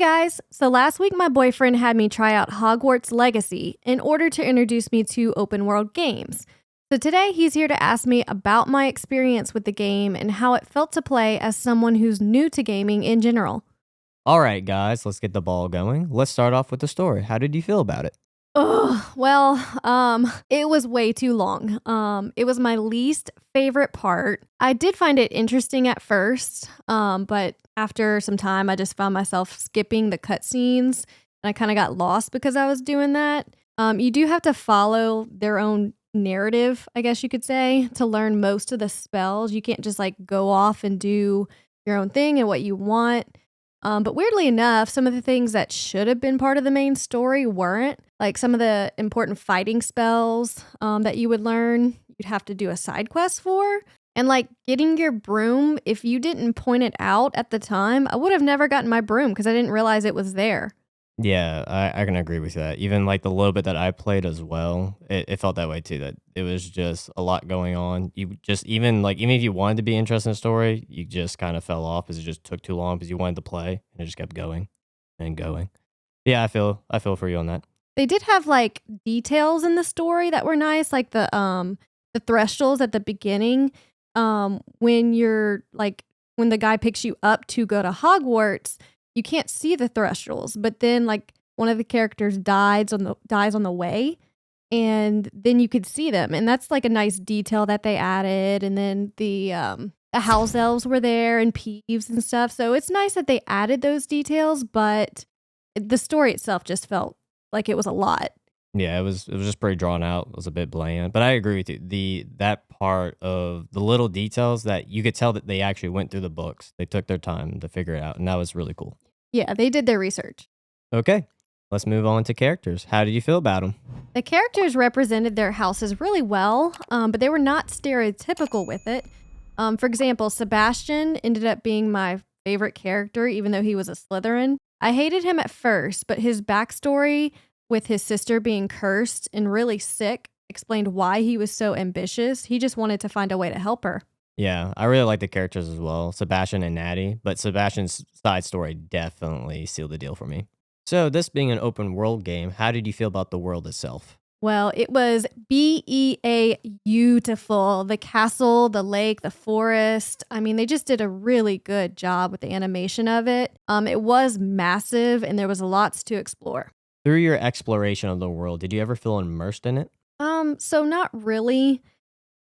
guys, so last week my boyfriend had me try out Hogwarts Legacy in order to introduce me to open world games. So today he's here to ask me about my experience with the game and how it felt to play as someone who's new to gaming in general. All right, guys, let's get the ball going. Let's start off with the story. How did you feel about it? It was way too long. It was my least favorite part. I did find it interesting at first, but after some time, I just found myself skipping the cutscenes, and I kind of got lost because I was doing that. You do have to follow their own narrative, I guess you could say, to learn most of the spells. You can't just like go off and do your own thing and what you want. But weirdly enough, some of the things that should have been part of the main story weren't. Like some of the important fighting spells that you would learn, you'd have to do a side quest for. And like getting your broom, if you didn't point it out at the time, I would have never gotten my broom because I didn't realize it was there. Yeah, I can agree with that. Even like the little bit that I played as well, it felt that way too. That it was just a lot going on. You just even if you wanted to be interested in the story, you just kind of fell off because it just took too long because you wanted to play and it just kept going and going. Yeah, I feel for you on that. They did have like details in the story that were nice, like the thresholds at the beginning. When you're like when the guy picks you up to go to Hogwarts, you can't see the thresholds, but then like one of the characters dies on the way, and then you could see them, and that's like a nice detail that they added. And then the house elves were there and Peeves and stuff, so it's nice that they added those details. But the story itself just felt like it was a lot. Yeah, it was just pretty drawn out. It was a bit bland, but I agree with you. That part of the little details that you could tell that they actually went through the books. They took their time to figure it out, and that was really cool. Yeah, they did their research. Okay, let's move on to characters. How did you feel about them? The characters represented their houses really well, but they were not stereotypical with it. For example, Sebastian ended up being my favorite character, even though he was a Slytherin. I hated him at first, but his backstory with his sister being cursed and really sick explained why he was so ambitious. He just wanted to find a way to help her. Yeah, I really like the characters as well, Sebastian and Natty, but Sebastian's side story definitely sealed the deal for me. So, this being an open world game, how did you feel about the world itself? Well, it was beautiful. The castle, the lake, the forest. I mean, they just did a really good job with the animation of it. It was massive and there was lots to explore. Through your exploration of the world, did you ever feel immersed in it? So not really.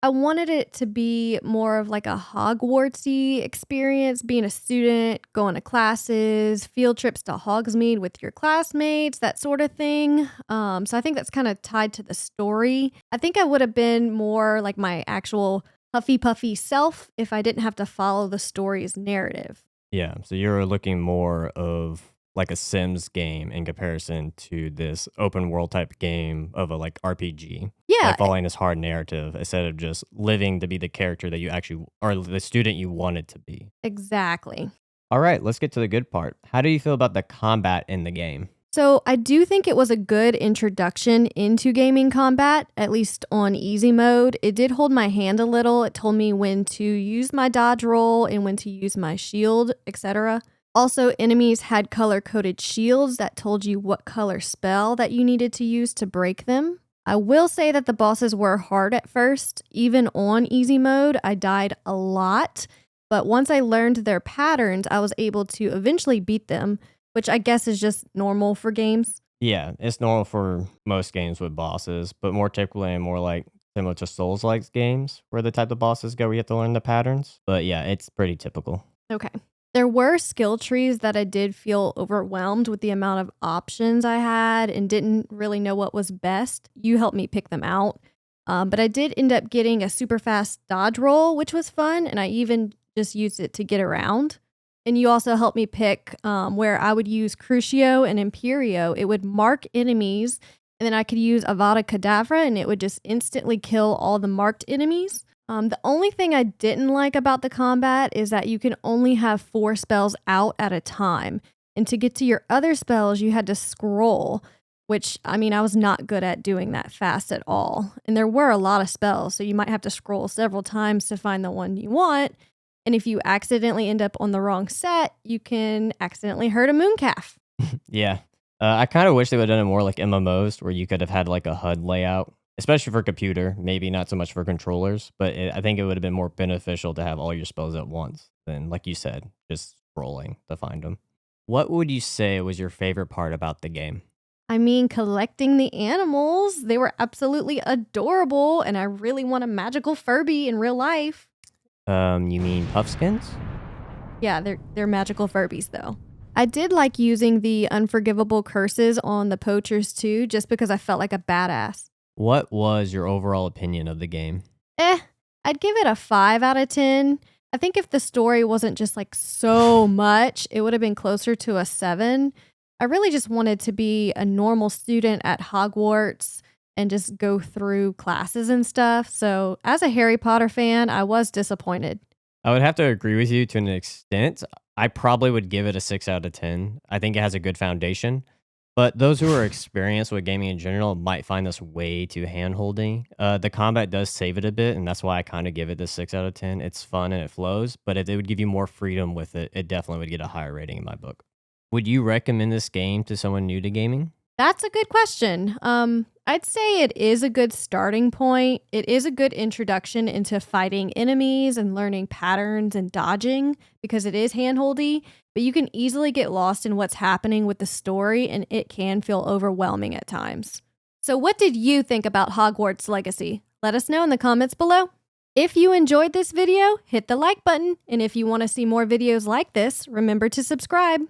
I wanted it to be more of like a Hogwartsy experience, being a student, going to classes, field trips to Hogsmeade with your classmates, that sort of thing. So I think that's kind of tied to the story. I think I would have been more like my actual huffy puffy self if I didn't have to follow the story's narrative. Yeah, so you're looking more of like a Sims game in comparison to this open world type game of a like RPG. Yeah, Like following this hard narrative instead of just living to be the character that you actually or the student you wanted to be. exactly. All right, let's get to the good part. How do you feel about the combat in the game? So I do think it was a good introduction into gaming combat, at least on easy mode. It did hold my hand a little. It told me when to use my dodge roll and when to use my shield, etc. Also, enemies had color-coded shields that told you what color spell that you needed to use to break them. I will say that the bosses were hard at first. Even on easy mode, I died a lot. But once I learned their patterns, I was able to eventually beat them, which I guess is just normal for games. Yeah, it's normal for most games with bosses, but more typically and more like similar to Souls-like games where the type of bosses go where you have to learn the patterns. But yeah, it's pretty typical. Okay. There were skill trees that I did feel overwhelmed with the amount of options I had and didn't really know what was best. You helped me pick them out. But I did end up getting a super fast dodge roll, which was fun, and I even just used it to get around. And you also helped me pick where I would use Crucio and Imperio. It would mark enemies, and then I could use Avada Kedavra, and it would just instantly kill all the marked enemies. The only thing I didn't like about the combat is that you can only have 4 spells out at a time. And to get to your other spells, you had to scroll, which, I mean, I was not good at doing that fast at all. And there were a lot of spells, so you might have to scroll several times to find the one you want. And if you accidentally end up on the wrong set, you can accidentally hurt a mooncalf. Yeah. I kind of wish they would have done it more like MMOs where you could have had like a HUD layout, especially for computer, maybe not so much for controllers, but I think it would have been more beneficial to have all your spells at once than, like you said, just scrolling to find them. What would you say was your favorite part about the game? I mean, collecting the animals, they were absolutely adorable, and I really want a magical Furby in real life. You mean Puffskins? Yeah, they're magical Furbies though. I did like using the unforgivable curses on the poachers too, just because I felt like a badass. What was your overall opinion of the game? Eh, I'd give it a 5 out of 10. I think if the story wasn't just like so much, it would have been closer to a 7. I really just wanted to be a normal student at Hogwarts and just go through classes and stuff. So, as a Harry Potter fan, I was disappointed. I would have to agree with you to an extent. I probably would give it a 6 out of 10. I think it has a good foundation. But those who are experienced with gaming in general might find this way too hand-holding. The combat does save it a bit, and that's why I kind of give it the 6 out of 10. It's fun and it flows, but if they would give you more freedom with it, it definitely would get a higher rating in my book. Would you recommend this game to someone new to gaming? That's a good question. I'd say it is a good starting point. It is a good introduction into fighting enemies and learning patterns and dodging because it is handholdy, but you can easily get lost in what's happening with the story and it can feel overwhelming at times. So, what did you think about Hogwarts Legacy? Let us know in the comments below. If you enjoyed this video, hit the like button, and if you want to see more videos like this, remember to subscribe.